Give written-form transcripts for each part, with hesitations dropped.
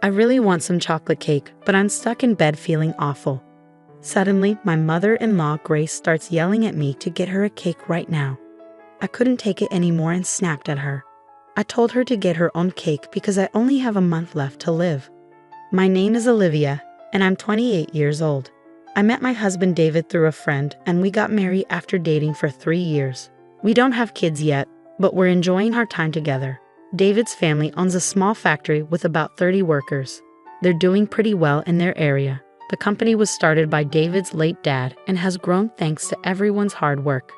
I really want some chocolate cake, but I'm stuck in bed feeling awful. Suddenly, my mother-in-law Grace starts yelling at me to get her a cake right now. I couldn't take it anymore and snapped at her. I told her to get her own cake because I only have a month left to live. My name is Olivia, and I'm 28 years old. I met my husband David through a friend, and we got married after dating for 3 years. We don't have kids yet, but we're enjoying our time together. David's family owns a small factory with about 30 workers. They're doing pretty well in their area. The company was started by David's late dad and has grown thanks to everyone's hard work.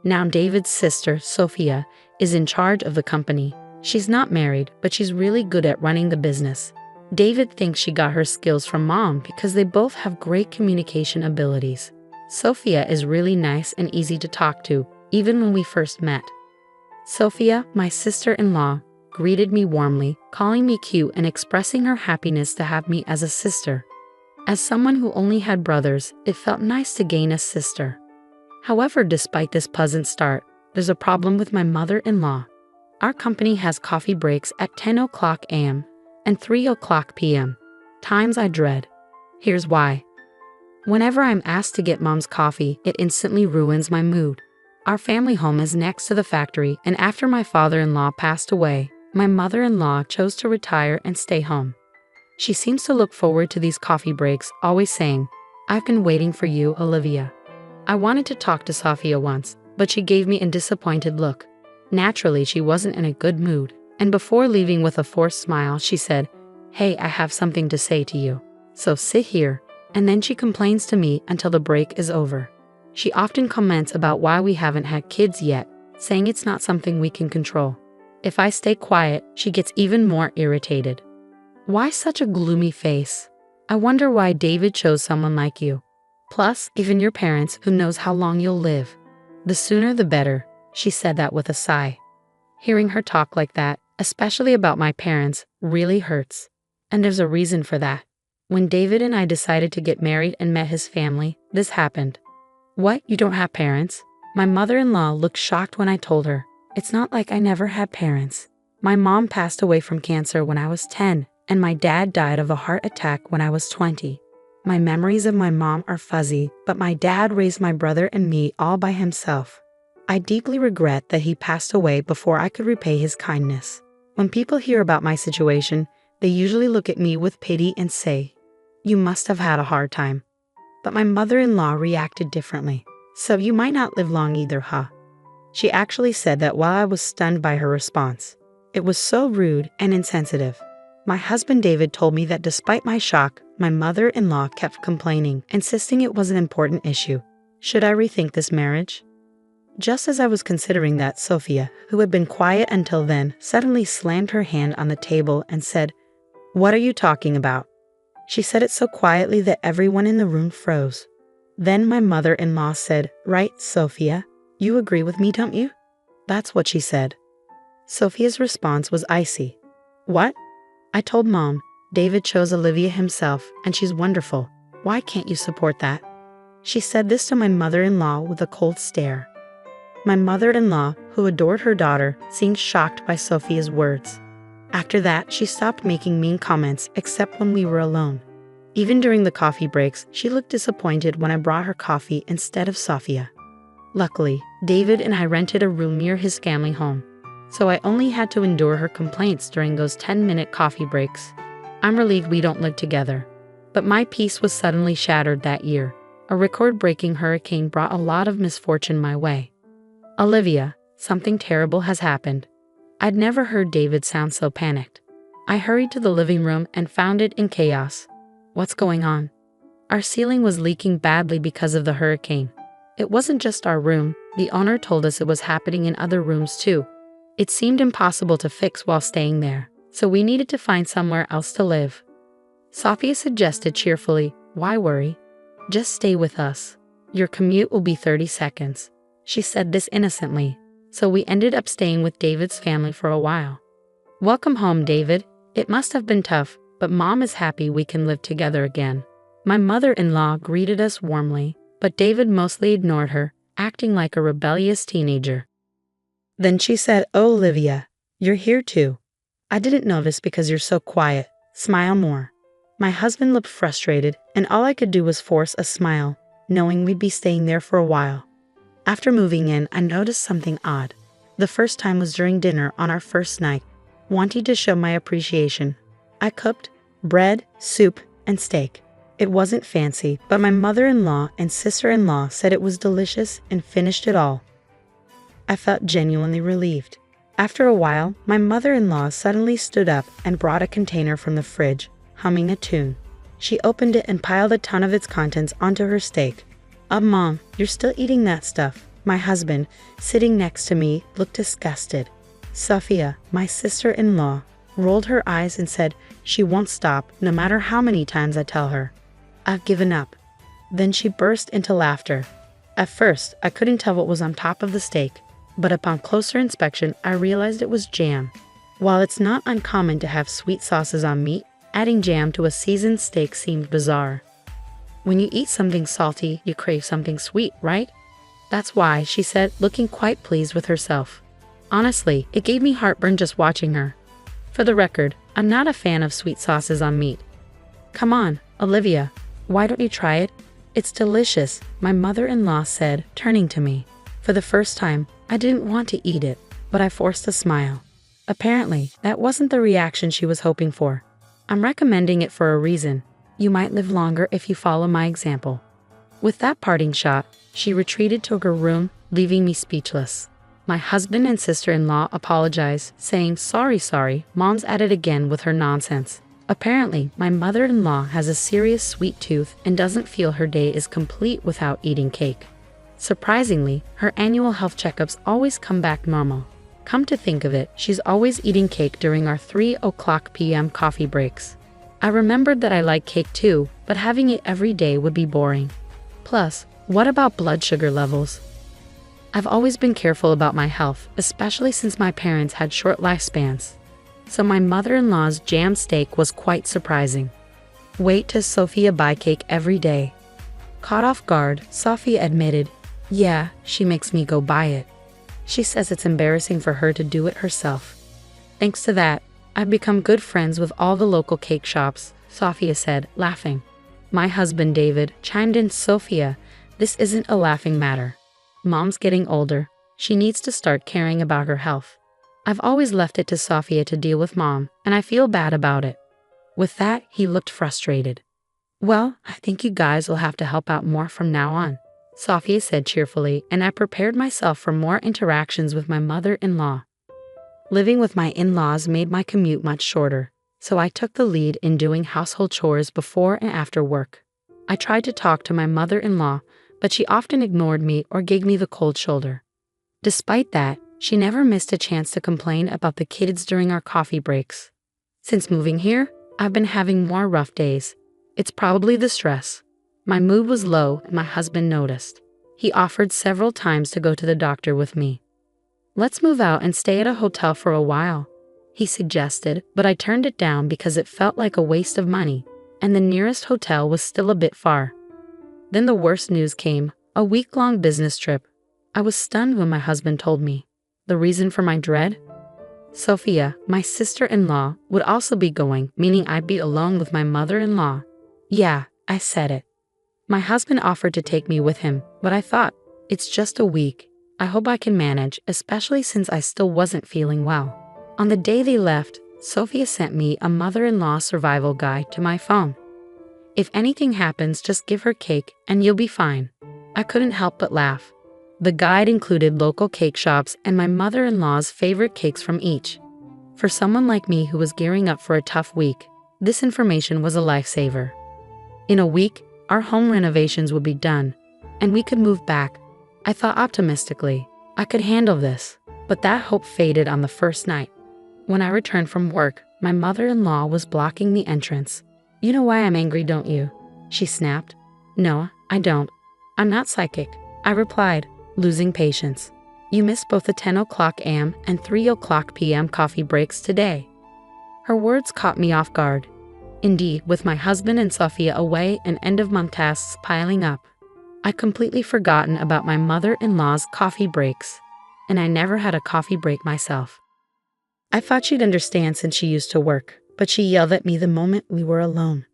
Now David's sister, Sophia, is in charge of the company. She's not married, but she's really good at running the business. David thinks she got her skills from mom because they both have great communication abilities. Sophia is really nice and easy to talk to, even when we first met. Sophia, my sister-in-law, greeted me warmly, calling me cute and expressing her happiness to have me as a sister. As someone who only had brothers, it felt nice to gain a sister. However, despite this pleasant start, there's a problem with my mother-in-law. Our company has coffee breaks at 10 o'clock a.m. and 3 o'clock p.m. Times I dread. Here's why. Whenever I'm asked to get mom's coffee, it instantly ruins my mood. Our family home is next to the factory, and after my father-in-law passed away, my mother-in-law chose to retire and stay home. She seems to look forward to these coffee breaks, always saying, "I've been waiting for you, Olivia." I wanted to talk to Sophia once, but she gave me a disappointed look. Naturally, she wasn't in a good mood, and before leaving with a forced smile, she said, "Hey, I have something to say to you. So sit here." And then she complains to me until the break is over. She often comments about why we haven't had kids yet, saying it's not something we can control. If I stay quiet, she gets even more irritated. Why such a gloomy face? I wonder why David chose someone like you. Plus, even your parents, who knows how long you'll live. The sooner the better, she said that with a sigh. Hearing her talk like that, especially about my parents, really hurts. And there's a reason for that. When David and I decided to get married and met his family, this happened. What, you don't have parents? My mother-in-law looked shocked when I told her. It's not like I never had parents. My mom passed away from cancer when I was 10, and my dad died of a heart attack when I was 20. My memories of my mom are fuzzy, but my dad raised my brother and me all by himself. I deeply regret that he passed away before I could repay his kindness. When people hear about my situation, they usually look at me with pity and say, "You must have had a hard time." But my mother-in-law reacted differently. "So you might not live long either, huh?" She actually said that while I was stunned by her response. It was so rude and insensitive. My husband David told me that despite my shock, my mother-in-law kept complaining, insisting it was an important issue. Should I rethink this marriage? Just as I was considering that, Sophia, who had been quiet until then, suddenly slammed her hand on the table and said, "What are you talking about?" She said it so quietly that everyone in the room froze. Then my mother-in-law said, "Right, Sophia? You agree with me, don't you?" That's what she said. Sophia's response was icy. "What?" I told Mom, "David chose Olivia himself, and she's wonderful. Why can't you support that?" She said this to my mother-in-law with a cold stare. My mother-in-law, who adored her daughter, seemed shocked by Sophia's words. After that, she stopped making mean comments except when we were alone. Even during the coffee breaks, she looked disappointed when I brought her coffee instead of Sophia. Luckily, David and I rented a room near his family home, so I only had to endure her complaints during those 10-minute coffee breaks. I'm relieved we don't live together. But my peace was suddenly shattered that year. A record-breaking hurricane brought a lot of misfortune my way. "Olivia, something terrible has happened." I'd never heard David sound so panicked. I hurried to the living room and found it in chaos. "What's going on?" Our ceiling was leaking badly because of the hurricane. It wasn't just our room. The owner told us it was happening in other rooms too. It seemed impossible to fix while staying there, so we needed to find somewhere else to live. Sophia suggested cheerfully, "Why worry? Just stay with us. Your commute will be 30 seconds. She said this innocently, so we ended up staying with David's family for a while. Welcome home, David. It must have been tough, but Mom is happy we can live together again. My mother-in-law greeted us warmly, but David mostly ignored her, acting like a rebellious teenager. Then she said, "Oh, Olivia, you're here too. I didn't notice because you're so quiet," Smile more. My husband looked frustrated, and all I could do was force a smile, knowing we'd be staying there for a while. After moving in, I noticed something odd. The first time was during dinner on our first night. Wanting to show my appreciation, I cooked bread, soup, and steak. It wasn't fancy, but my mother-in-law and sister-in-law said it was delicious and finished it all. I felt genuinely relieved. After a while, my mother-in-law suddenly stood up and brought a container from the fridge, humming a tune. She opened it and piled a ton of its contents onto her steak. Mom, you're still eating that stuff." My husband, sitting next to me, looked disgusted. Sophia, my sister-in-law, rolled her eyes and said she won't stop no matter how many times I tell her. "I've given up." Then she burst into laughter. At first, I couldn't tell what was on top of the steak, but upon closer inspection, I realized it was jam. While it's not uncommon to have sweet sauces on meat, adding jam to a seasoned steak seemed bizarre. When you eat something salty, you crave something sweet, right? "That's why," she said, looking quite pleased with herself. Honestly, it gave me heartburn just watching her. For the record, I'm not a fan of sweet sauces on meat. "Come on, Olivia, why don't you try it? It's delicious," my mother-in-law said, turning to me. For the first time, I didn't want to eat it, but I forced a smile. Apparently, that wasn't the reaction she was hoping for. "I'm recommending it for a reason. You might live longer if you follow my example." With that parting shot, she retreated to her room, leaving me speechless. My husband and sister-in-law apologized, saying, sorry, Mom's at it again with her nonsense." Apparently, my mother-in-law has a serious sweet tooth and doesn't feel her day is complete without eating cake. Surprisingly, her annual health checkups always come back normal. Come to think of it, she's always eating cake during our 3:00 p.m. coffee breaks. I remembered that I like cake too, but having it every day would be boring. Plus, what about blood sugar levels? I've always been careful about my health, especially since my parents had short lifespans. So my mother-in-law's jam steak was quite surprising. Wait till Sophia buy cake every day. Caught off guard, Sophia admitted, "Yeah, she makes me go buy it. She says it's embarrassing for her to do it herself." "Thanks to that, I've become good friends with all the local cake shops," Sophia said, laughing. My husband, David, chimed in, "Sophia, this isn't a laughing matter. Mom's getting older. She needs to start caring about her health. I've always left it to Sophia to deal with Mom, and I feel bad about it." With that, he looked frustrated. "Well, I think you guys will have to help out more from now on," Sophia said cheerfully, and I prepared myself for more interactions with my mother-in-law. Living with my in-laws made my commute much shorter, so I took the lead in doing household chores before and after work. I tried to talk to my mother-in-law, but she often ignored me or gave me the cold shoulder. Despite that, she never missed a chance to complain about the kids during our coffee breaks. Since moving here, I've been having more rough days. It's probably the stress. My mood was low and my husband noticed. He offered several times to go to the doctor with me. "Let's move out and stay at a hotel for a while," he suggested, but I turned it down because it felt like a waste of money, and the nearest hotel was still a bit far. Then the worst news came, a week-long business trip. I was stunned when my husband told me. The reason for my dread? Sophia, my sister-in-law, would also be going, meaning I'd be alone with my mother-in-law. Yeah, I said it. My husband offered to take me with him, but I thought, it's just a week. I hope I can manage, especially since I still wasn't feeling well. On the day they left, Sophia sent me a mother-in-law survival guide to my phone. "If anything happens, just give her cake and you'll be fine." I couldn't help but laugh. The guide included local cake shops and my mother-in-law's favorite cakes from each. For someone like me who was gearing up for a tough week, this information was a lifesaver. In a week, our home renovations would be done, and we could move back. I thought optimistically, I could handle this, but that hope faded on the first night. When I returned from work, my mother-in-law was blocking the entrance. "You know why I'm angry, don't you?" she snapped. "No, I don't. I'm not psychic," I replied, losing patience. "You missed both the 10:00 a.m. and 3:00 p.m. coffee breaks today." Her words caught me off guard. Indeed, with my husband and Sophia away and end-of-month tasks piling up, I'd completely forgotten about my mother-in-law's coffee breaks, and I never had a coffee break myself. I thought she'd understand since she used to work, but she yelled at me the moment we were alone.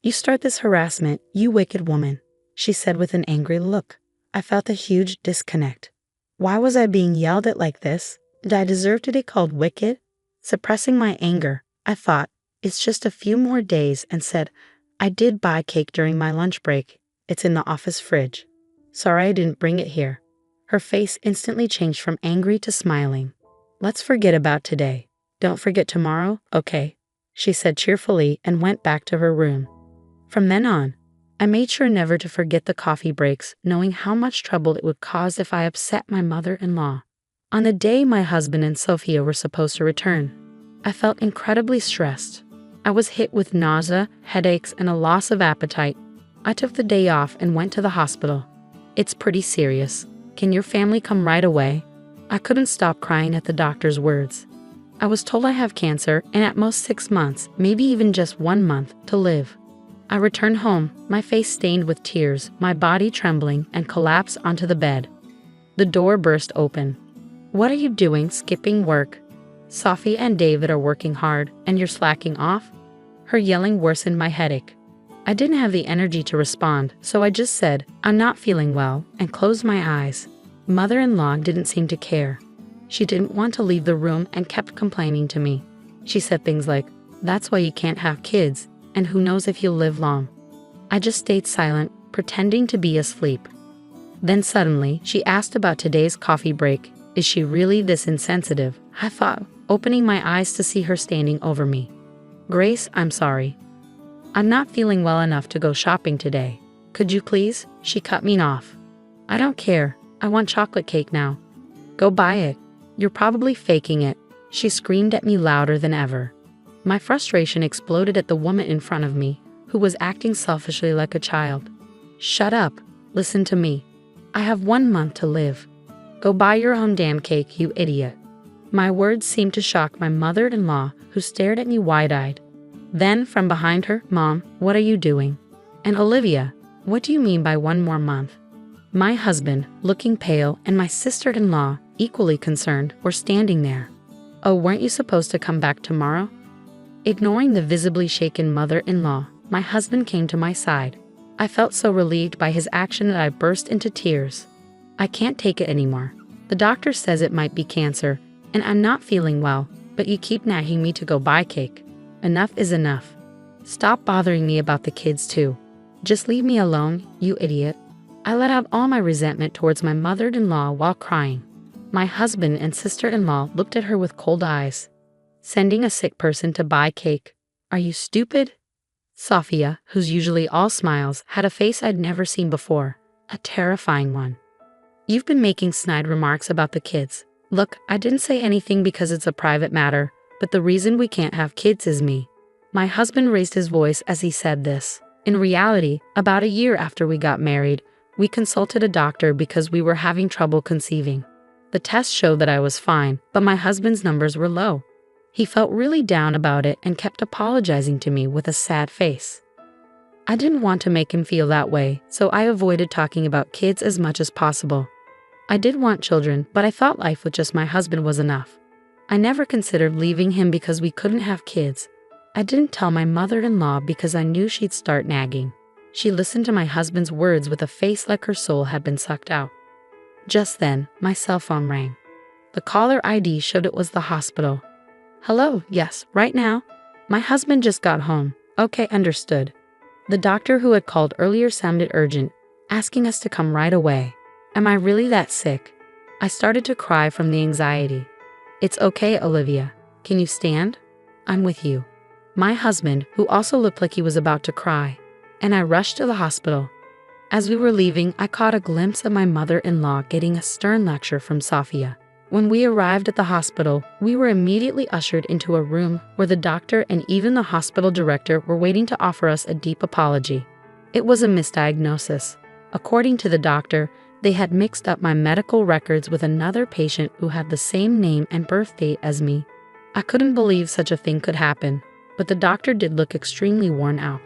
"You start this harassment, you wicked woman," she said with an angry look. I felt a huge disconnect. Why was I being yelled at like this? Did I deserve to be called wicked? Suppressing my anger, I thought, it's just a few more days, and said, "I did buy cake during my lunch break. It's in the office fridge. Sorry I didn't bring it here." Her face instantly changed from angry to smiling. "Let's forget about today. Don't forget tomorrow, okay?" she said cheerfully and went back to her room. From then on, I made sure never to forget the coffee breaks, knowing how much trouble it would cause if I upset my mother-in-law. On the day my husband and Sophia were supposed to return, I felt incredibly stressed. I was hit with nausea, headaches, and a loss of appetite. I took the day off and went to the hospital. "It's pretty serious. Can your family come right away?" I couldn't stop crying at the doctor's words. I was told I have cancer and at most 6 months, maybe even just 1 month, to live. I returned home, my face stained with tears, my body trembling, and collapsed onto the bed. The door burst open. "What are you doing, skipping work? Sophie and David are working hard, and you're slacking off?" Her yelling worsened my headache. I didn't have the energy to respond, so I just said, "I'm not feeling well," and closed my eyes. Mother-in-law didn't seem to care. She didn't want to leave the room and kept complaining to me. She said things like, "That's why you can't have kids, and who knows if you'll live long." I just stayed silent, pretending to be asleep. Then suddenly, she asked about today's coffee break. Is she really this insensitive? I thought, opening my eyes to see her standing over me. "Grace, I'm sorry. I'm not feeling well enough to go shopping today. Could you please?" She cut me off. "I don't care. I want chocolate cake now. Go buy it. You're probably faking it," she screamed at me louder than ever. My frustration exploded at the woman in front of me, who was acting selfishly like a child. "Shut up. Listen to me. I have 1 month to live. Go buy your own damn cake, you idiot." My words seemed to shock my mother-in-law, who stared at me wide-eyed. Then, from behind her, "Mom, what are you doing? And Olivia, what do you mean by 1 more month?" My husband, looking pale, and my sister-in-law, equally concerned, were standing there. "Oh, weren't you supposed to come back tomorrow?" Ignoring the visibly shaken mother-in-law, my husband came to my side. I felt so relieved by his action that I burst into tears. "I can't take it anymore. The doctor says it might be cancer, and I'm not feeling well, but you keep nagging me to go buy cake. Enough is enough. Stop bothering me about the kids too. Just leave me alone, you idiot." I let out all my resentment towards my mother-in-law while crying. My husband and sister-in-law looked at her with cold eyes. "Sending a sick person to buy cake. Are you stupid?" Sophia, who's usually all smiles, had a face I'd never seen before, a terrifying one. "You've been making snide remarks about the kids. Look, I didn't say anything because it's a private matter, but the reason we can't have kids is me." My husband raised his voice as he said this. In reality, about a year after we got married, we consulted a doctor because we were having trouble conceiving. The test showed that I was fine, but my husband's numbers were low. He felt really down about it and kept apologizing to me with a sad face. I didn't want to make him feel that way, so I avoided talking about kids as much as possible. I did want children, but I thought life with just my husband was enough. I never considered leaving him because we couldn't have kids. I didn't tell my mother-in-law because I knew she'd start nagging. She listened to my husband's words with a face like her soul had been sucked out. Just then, my cell phone rang. The caller ID showed it was the hospital. "Hello, yes, right now. My husband just got home." "Okay, understood." The doctor who had called earlier sounded urgent, asking us to come right away. Am I really that sick? I started to cry from the anxiety. "It's okay, Olivia. Can you stand? I'm with you." My husband, who also looked like he was about to cry, and I rushed to the hospital. As we were leaving, I caught a glimpse of my mother-in-law getting a stern lecture from Sophia. When we arrived at the hospital, we were immediately ushered into a room where the doctor and even the hospital director were waiting to offer us a deep apology. It was a misdiagnosis. According to the doctor, they had mixed up my medical records with another patient who had the same name and birth date as me. I couldn't believe such a thing could happen, but the doctor did look extremely worn out.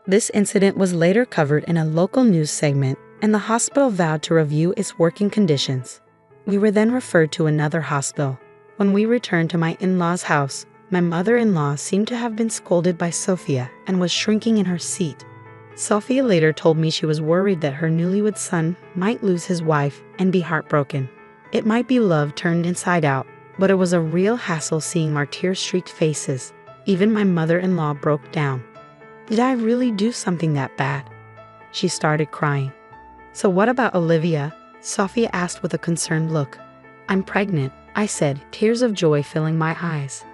This incident was later covered in a local news segment, and the hospital vowed to review its working conditions. We were then referred to another hospital. When we returned to my in-laws' house, My mother-in-law seemed to have been scolded by Sophia and was shrinking in her seat. Sophia later told me she was worried that her newlywed son might lose his wife and be heartbroken. It might be love turned inside out, but it was a real hassle seeing our tear-streaked faces. Even my mother-in-law broke down. Did I really do something that bad? She started crying. So what about Olivia? Sophia asked with a concerned look. I'm pregnant, I said, tears of joy filling my eyes.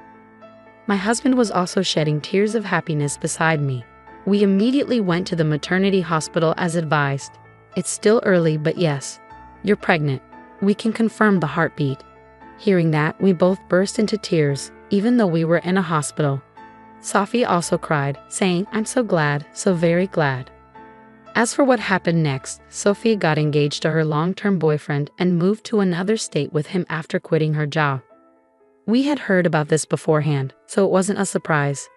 My husband was also shedding tears of happiness beside me. We immediately went to the maternity hospital as advised. It's still early, but yes, you're pregnant. We can confirm the heartbeat. Hearing that, we both burst into tears, even though we were in a hospital. Sophia also cried, saying, I'm so glad, so very glad. As for what happened next, Sophia got engaged to her long-term boyfriend and moved to another state with him after quitting her job. We had heard about this beforehand, so it wasn't a surprise.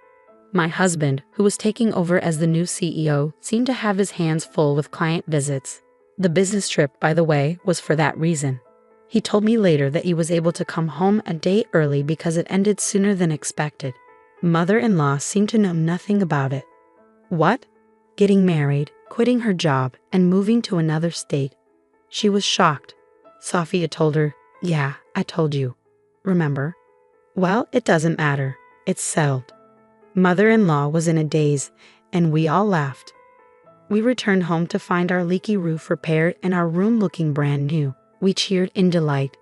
My husband, who was taking over as the new CEO, seemed to have his hands full with client visits. The business trip, by the way, was for that reason. He told me later that he was able to come home a day early because it ended sooner than expected. Mother-in-law seemed to know nothing about it. What? Getting married, quitting her job, and moving to another state. She was shocked. Sophia told her, yeah, I told you. Remember? Well, it doesn't matter. It's settled. Mother-in-law was in a daze, and we all laughed. We returned home to find our leaky roof repaired and our room looking brand new. We cheered in delight.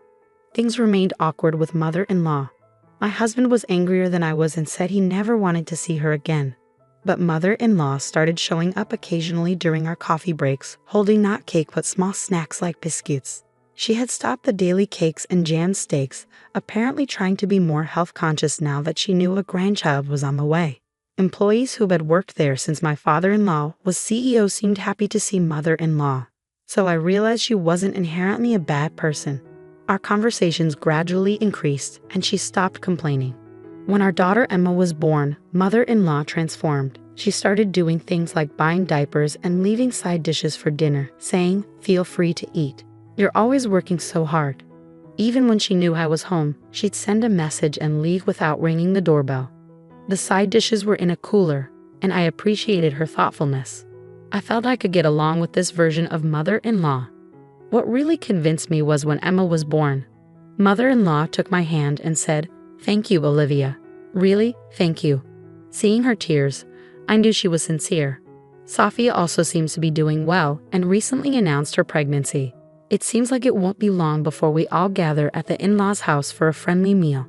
Things remained awkward with mother-in-law. My husband was angrier than I was and said he never wanted to see her again. But mother-in-law started showing up occasionally during our coffee breaks, holding not cake but small snacks like biscuits. She had stopped the daily cakes and jam steaks, apparently trying to be more health conscious now that she knew a grandchild was on the way. Employees who had worked there since my father-in-law was CEO seemed happy to see mother-in-law. So I realized she wasn't inherently a bad person. Our conversations gradually increased and she stopped complaining. When our daughter Emma was born, mother-in-law transformed. She started doing things like buying diapers and leaving side dishes for dinner, saying, feel free to eat. You're always working so hard. Even when she knew I was home, she'd send a message and leave without ringing the doorbell. The side dishes were in a cooler, and I appreciated her thoughtfulness. I felt I could get along with this version of mother-in-law. What really convinced me was when Emma was born. Mother-in-law took my hand and said, thank you, Olivia. Really, thank you. Seeing her tears, I knew she was sincere. Sophia also seems to be doing well and recently announced her pregnancy. It seems like it won't be long before we all gather at the in-laws' house for a friendly meal.